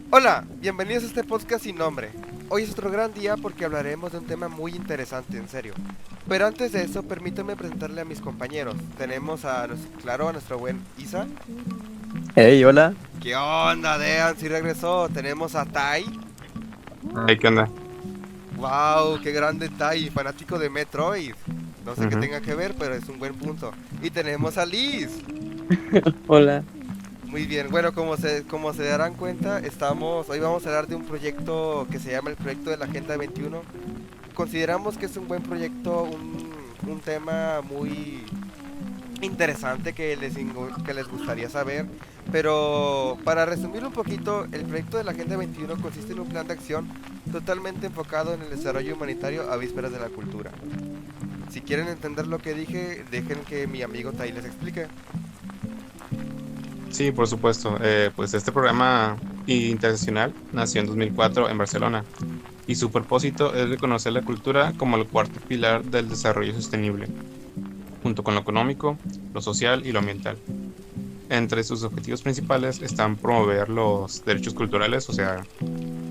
Hola, bienvenidos a este podcast sin nombre. Hoy es otro gran día porque hablaremos de un tema muy interesante, en serio. Pero antes de eso, permítanme presentarle a mis compañeros. Tenemos claro, a nuestro buen Isa. Hey, hola. ¿Qué onda, Dean? Si regresó. Tenemos a Tai. Ay, ¿qué onda? Wow, qué grande Tai, fanático de Metroid. No sé qué Ujú. tenga que ver, pero es un buen punto. Y tenemos a Liz. Hola. Muy bien, bueno, como se darán cuenta, hoy vamos a hablar de un proyecto que se llama el proyecto de la Agenda 21. Consideramos que es un buen proyecto, un tema muy interesante que les gustaría saber. Pero para resumir un poquito, el proyecto de la Agenda 21 consiste en un plan de acción totalmente enfocado en el desarrollo humanitario a vísperas de la cultura. Si quieren entender lo que dije, dejen que mi amigo Tai les explique. Sí, por supuesto. Pues este programa internacional nació en 2004 en Barcelona y su propósito es reconocer la cultura como el cuarto pilar del desarrollo sostenible, junto con lo económico, lo social y lo ambiental. Entre sus objetivos principales están promover los derechos culturales, o sea,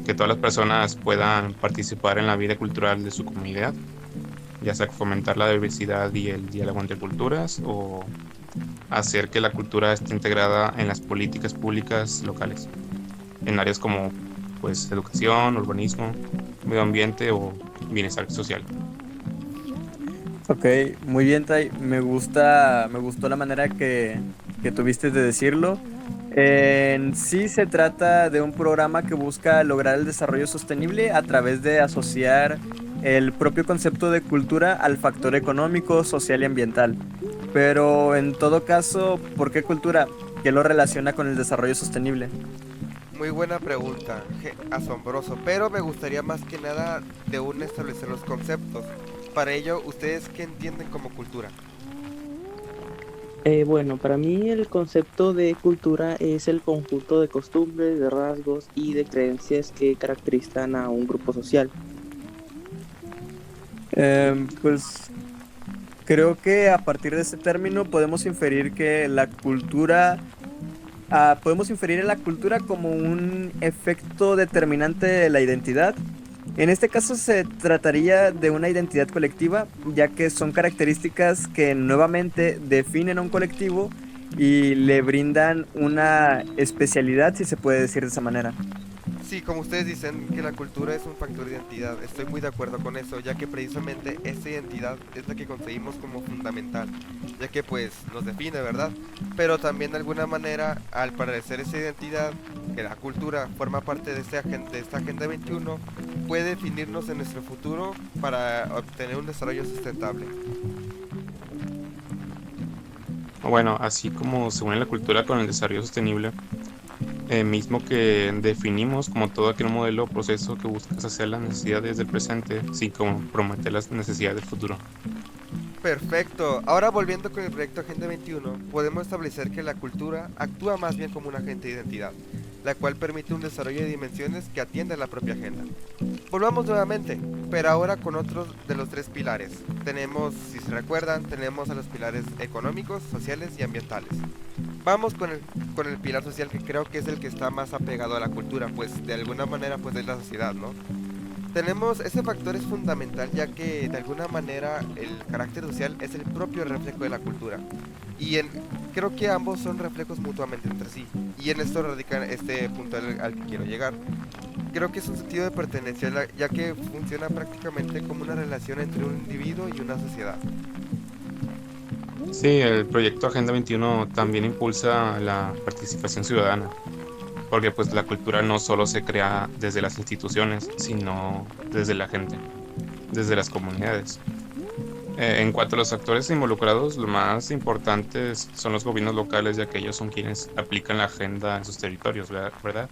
que todas las personas puedan participar en la vida cultural de su comunidad, ya sea fomentar la diversidad y el diálogo entre culturas o hacer que la cultura esté integrada en las políticas públicas locales, en áreas como pues educación, urbanismo, medio ambiente o bienestar social. Ok, muy bien, Tai. Me gustó la manera que tuviste de decirlo. En sí se trata de un programa que busca lograr el desarrollo sostenible a través de asociar el propio concepto de cultura al factor económico, social y ambiental. Pero en todo caso, ¿por qué cultura? ¿Qué lo relaciona con el desarrollo sostenible? Muy buena pregunta, asombroso, pero me gustaría más que nada de un establecer los conceptos. Para ello, ¿ustedes qué entienden como cultura? Bueno, para mí el concepto de cultura es el conjunto de costumbres, de rasgos y de creencias que caracterizan a un grupo social. Pues creo que a partir de este término podemos inferir que la cultura, podemos inferir en la cultura como un efecto determinante de la identidad. En este caso se trataría de una identidad colectiva, ya que son características que nuevamente definen a un colectivo y le brindan una especialidad, si se puede decir de esa manera. Sí, como ustedes dicen que la cultura es un factor de identidad, estoy muy de acuerdo con eso, ya que precisamente esta identidad es la que conseguimos como fundamental, ya que pues nos define, ¿verdad? Pero también de alguna manera, al parecer esa identidad, que la cultura forma parte de esta Agenda 21, puede definirnos en nuestro futuro para obtener un desarrollo sustentable. Bueno, así como se une la cultura con el desarrollo sostenible, mismo que definimos como todo aquel modelo o proceso que busca saciar las necesidades del presente sin comprometer las necesidades del futuro. Perfecto. Ahora volviendo con el proyecto Agenda 21, podemos establecer que la cultura actúa más bien como un agente de identidad, la cual permite un desarrollo de dimensiones que atienden la propia agenda. Volvamos nuevamente, pero ahora con otros de los tres pilares. Tenemos, si se recuerdan, tenemos a los pilares económicos, sociales y ambientales. Vamos con el pilar social, que creo que es el que está más apegado a la cultura, pues de alguna manera pues es la sociedad, ¿no? Ese factor es fundamental, ya que de alguna manera el carácter social es el propio reflejo de la cultura. Y creo que ambos son reflejos mutuamente entre sí. Y en esto radica este punto al que quiero llegar. Creo que es un sentido de pertenencia, ya que funciona prácticamente como una relación entre un individuo y una sociedad. Sí, el proyecto Agenda 21 también impulsa la participación ciudadana, porque pues la cultura no solo se crea desde las instituciones, sino desde la gente, desde las comunidades. En cuanto a los actores involucrados, lo más importantes son los gobiernos locales, ya que ellos son quienes aplican la agenda en sus territorios, ¿verdad?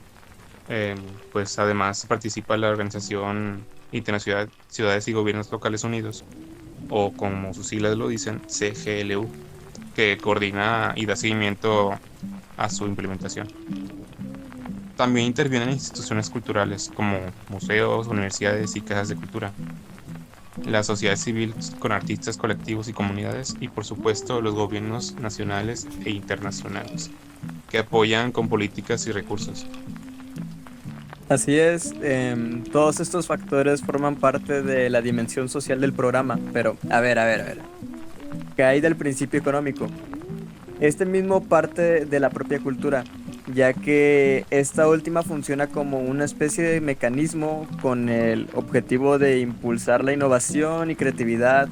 Eh, pues además participa la Organización Internacional Ciudades y Gobiernos Locales Unidos, o como sus siglas lo dicen, CGLU, que coordina y da seguimiento a su implementación. También intervienen instituciones culturales como museos, universidades y casas de cultura, la sociedad civil con artistas, colectivos y comunidades, y por supuesto los gobiernos nacionales e internacionales, que apoyan con políticas y recursos. Así es, todos estos factores forman parte de la dimensión social del programa, pero a ver, ¿qué hay del principio económico? Este mismo parte de la propia cultura, ya que esta última funciona como una especie de mecanismo con el objetivo de impulsar la innovación y creatividad.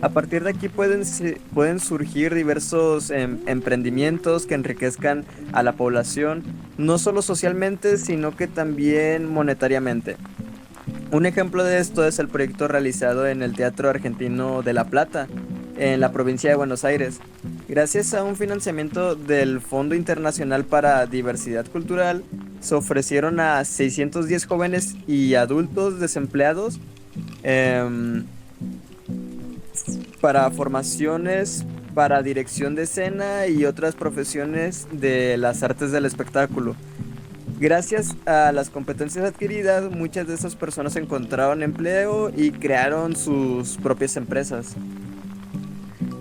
A partir de aquí pueden surgir diversos emprendimientos que enriquezcan a la población, no solo socialmente, sino que también monetariamente. Un ejemplo de esto es el proyecto realizado en el Teatro Argentino de La Plata, en la provincia de Buenos Aires. Gracias a un financiamiento del Fondo Internacional para Diversidad Cultural, se ofrecieron a 610 jóvenes y adultos desempleados em, para formaciones para dirección de escena y otras profesiones de las artes del espectáculo. Gracias a las competencias adquiridas, muchas de esas personas encontraron empleo y crearon sus propias empresas.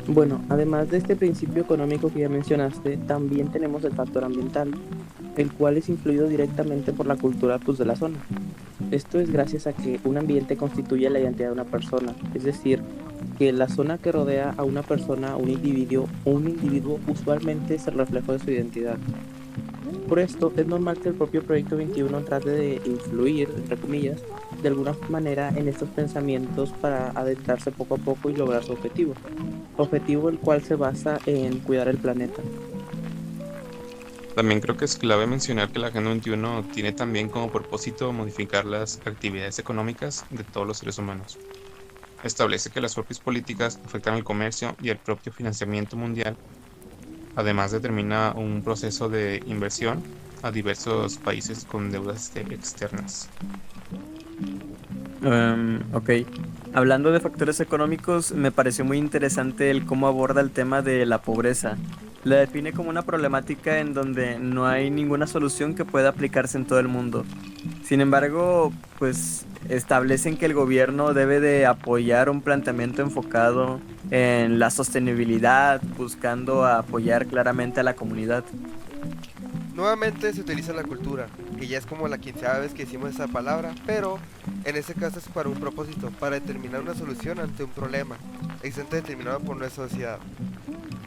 Bueno, además de este principio económico que ya mencionaste, también tenemos el factor ambiental, el cual es influido directamente por la cultura pues, de la zona. Esto es gracias a que un ambiente constituye la identidad de una persona, es decir, que la zona que rodea a una persona, un individuo usualmente es el reflejo de su identidad. Por esto, es normal que el propio Proyecto 21 trate de influir, entre comillas, de alguna manera en estos pensamientos para adentrarse poco a poco y lograr su objetivo el cual se basa en cuidar el planeta. También creo que es clave mencionar que la Agenda 21 tiene también como propósito modificar las actividades económicas de todos los seres humanos. Establece que las propias políticas afectan al comercio y el propio financiamiento mundial. Además, determina un proceso de inversión a diversos países con deudas externas. Ok. Hablando de factores económicos, me pareció muy interesante el cómo aborda el tema de la pobreza. La define como una problemática en donde no hay ninguna solución que pueda aplicarse en todo el mundo. Sin embargo, pues establecen que el gobierno debe de apoyar un planteamiento enfocado en la sostenibilidad, buscando apoyar claramente a la comunidad. Nuevamente se utiliza la cultura, que ya es como la 15ª vez que decimos esa palabra, pero en este caso es para un propósito, para determinar una solución ante un problema, existente determinado por nuestra sociedad.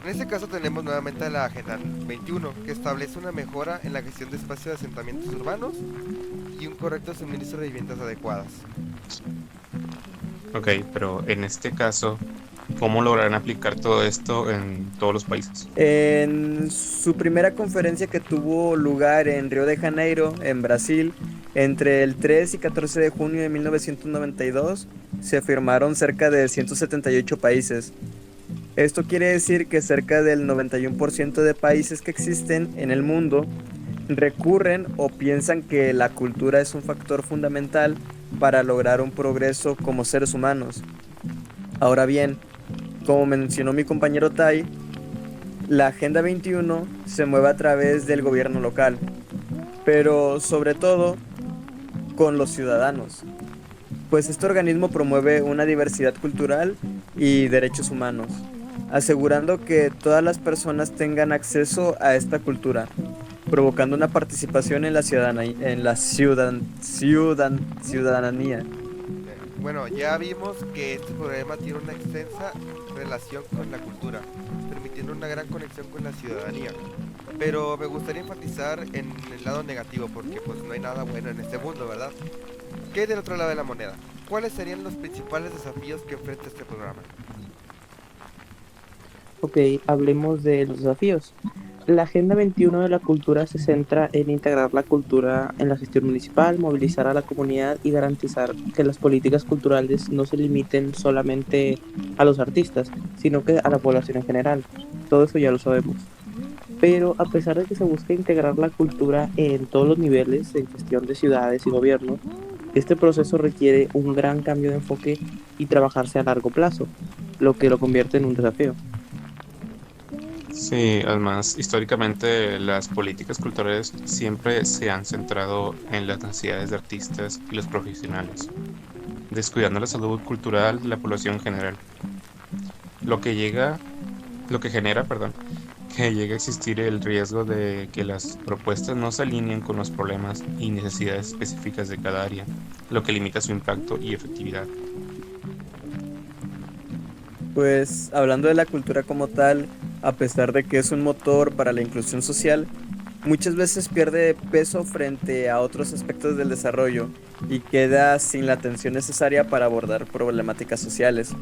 En este caso tenemos nuevamente la Agenda 21, que establece una mejora en la gestión de espacios de asentamientos urbanos y un correcto suministro de viviendas adecuadas. Ok, pero en este caso, ¿cómo lograrán aplicar todo esto en todos los países? En su primera conferencia que tuvo lugar en Río de Janeiro, en Brasil, entre el 3 y 14 de junio de 1992, se firmaron cerca de 178 países. Esto quiere decir que cerca del 91% de países que existen en el mundo recurren o piensan que la cultura es un factor fundamental para lograr un progreso como seres humanos. Ahora bien, como mencionó mi compañero Tai, la Agenda 21 se mueve a través del gobierno local, pero sobre todo con los ciudadanos, pues este organismo promueve una diversidad cultural y derechos humanos, asegurando que todas las personas tengan acceso a esta cultura, provocando una participación en la ciudadanía. Bueno, ya vimos que este problema tiene una extensa relación con la cultura, permitiendo una gran conexión con la ciudadanía. Pero me gustaría enfatizar en el lado negativo, porque pues no hay nada bueno en este mundo, ¿verdad? ¿Qué hay del otro lado de la moneda? ¿Cuáles serían los principales desafíos que enfrenta este programa? Ok, hablemos de los desafíos. La Agenda 21 de la Cultura se centra en integrar la cultura en la gestión municipal, movilizar a la comunidad y garantizar que las políticas culturales no se limiten solamente a los artistas, sino que a la población en general. Todo eso ya lo sabemos. Pero a pesar de que se busca integrar la cultura en todos los niveles, en gestión de ciudades y gobiernos, este proceso requiere un gran cambio de enfoque y trabajarse a largo plazo, lo que lo convierte en un desafío. Sí, además, históricamente las políticas culturales siempre se han centrado en las necesidades de artistas y los profesionales, descuidando la salud cultural de la población en general, lo que genera, que llega a existir el riesgo de que las propuestas no se alineen con los problemas y necesidades específicas de cada área, lo que limita su impacto y efectividad. Pues hablando de la cultura como tal, a pesar de que es un motor para la inclusión social, muchas veces pierde peso frente a otros aspectos del desarrollo y queda sin la atención necesaria para abordar problemáticas sociales.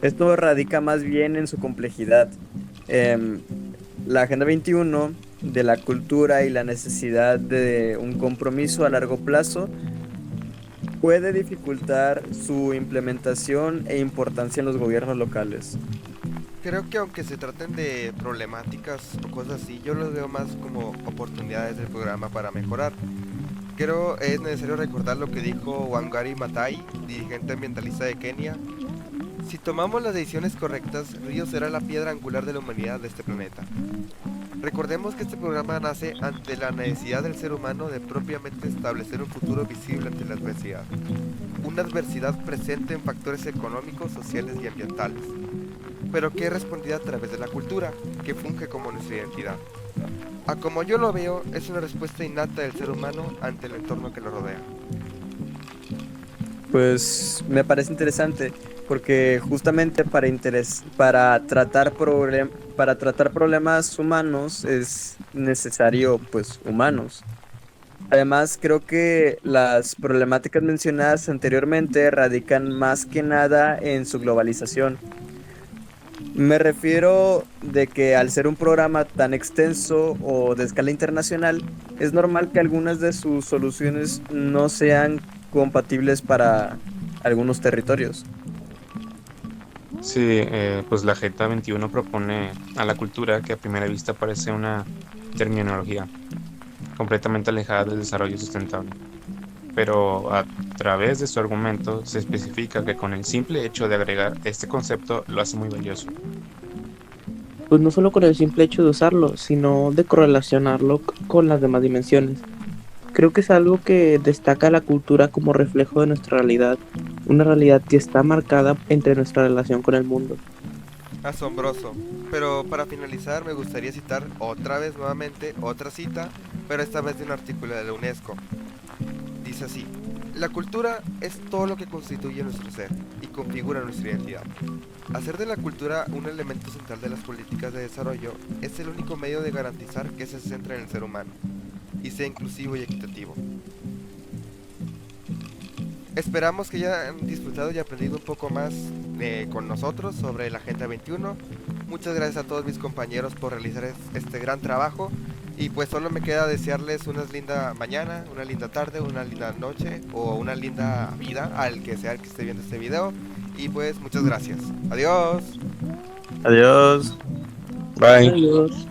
Esto radica más bien en su complejidad. Em, la Agenda 21 de la cultura y la necesidad de un compromiso a largo plazo puede dificultar su implementación e importancia en los gobiernos locales. Creo que aunque se traten de problemáticas o cosas así, yo los veo más como oportunidades del programa para mejorar. Creo es necesario recordar lo que dijo Wangari Maathai, dirigente ambientalista de Kenia. Si tomamos las decisiones correctas, Río será la piedra angular de la humanidad de este planeta. Recordemos que este programa nace ante la necesidad del ser humano de propiamente establecer un futuro visible ante la adversidad. Una adversidad presente en factores económicos, sociales y ambientales, pero que es respondida a través de la cultura, que funge como nuestra identidad. A como yo lo veo, es una respuesta innata del ser humano ante el entorno que lo rodea. Pues me parece interesante porque justamente para tratar problemas humanos es necesario pues humanos. Además, creo que las problemáticas mencionadas anteriormente radican más que nada en su globalización. Me refiero de que al ser un programa tan extenso o de escala internacional, es normal que algunas de sus soluciones no sean compatibles para algunos territorios. Sí, pues la Agenda 21 propone a la cultura que a primera vista parece una terminología completamente alejada del desarrollo sustentable. Pero a través de su argumento se especifica que con el simple hecho de agregar este concepto lo hace muy valioso. Pues no solo con el simple hecho de usarlo, sino de correlacionarlo con las demás dimensiones. Creo que es algo que destaca la cultura como reflejo de nuestra realidad, una realidad que está marcada entre nuestra relación con el mundo. Asombroso. Pero para finalizar me gustaría citar otra vez nuevamente otra cita, pero esta vez de un artículo de la UNESCO. Dice así: la cultura es todo lo que constituye nuestro ser y configura nuestra identidad. Hacer de la cultura un elemento central de las políticas de desarrollo es el único medio de garantizar que se centre en el ser humano y sea inclusivo y equitativo. Esperamos que hayan disfrutado y aprendido un poco más con nosotros sobre la Agenda 21. Muchas gracias a todos mis compañeros por realizar este gran trabajo. Y pues solo me queda desearles una linda mañana, una linda tarde, una linda noche o una linda vida al que sea el que esté viendo este video. Y pues muchas gracias. Adiós. Adiós. Bye. Adiós.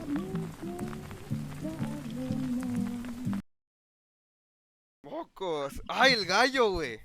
Mocos. ¡Ay, el gallo, güey!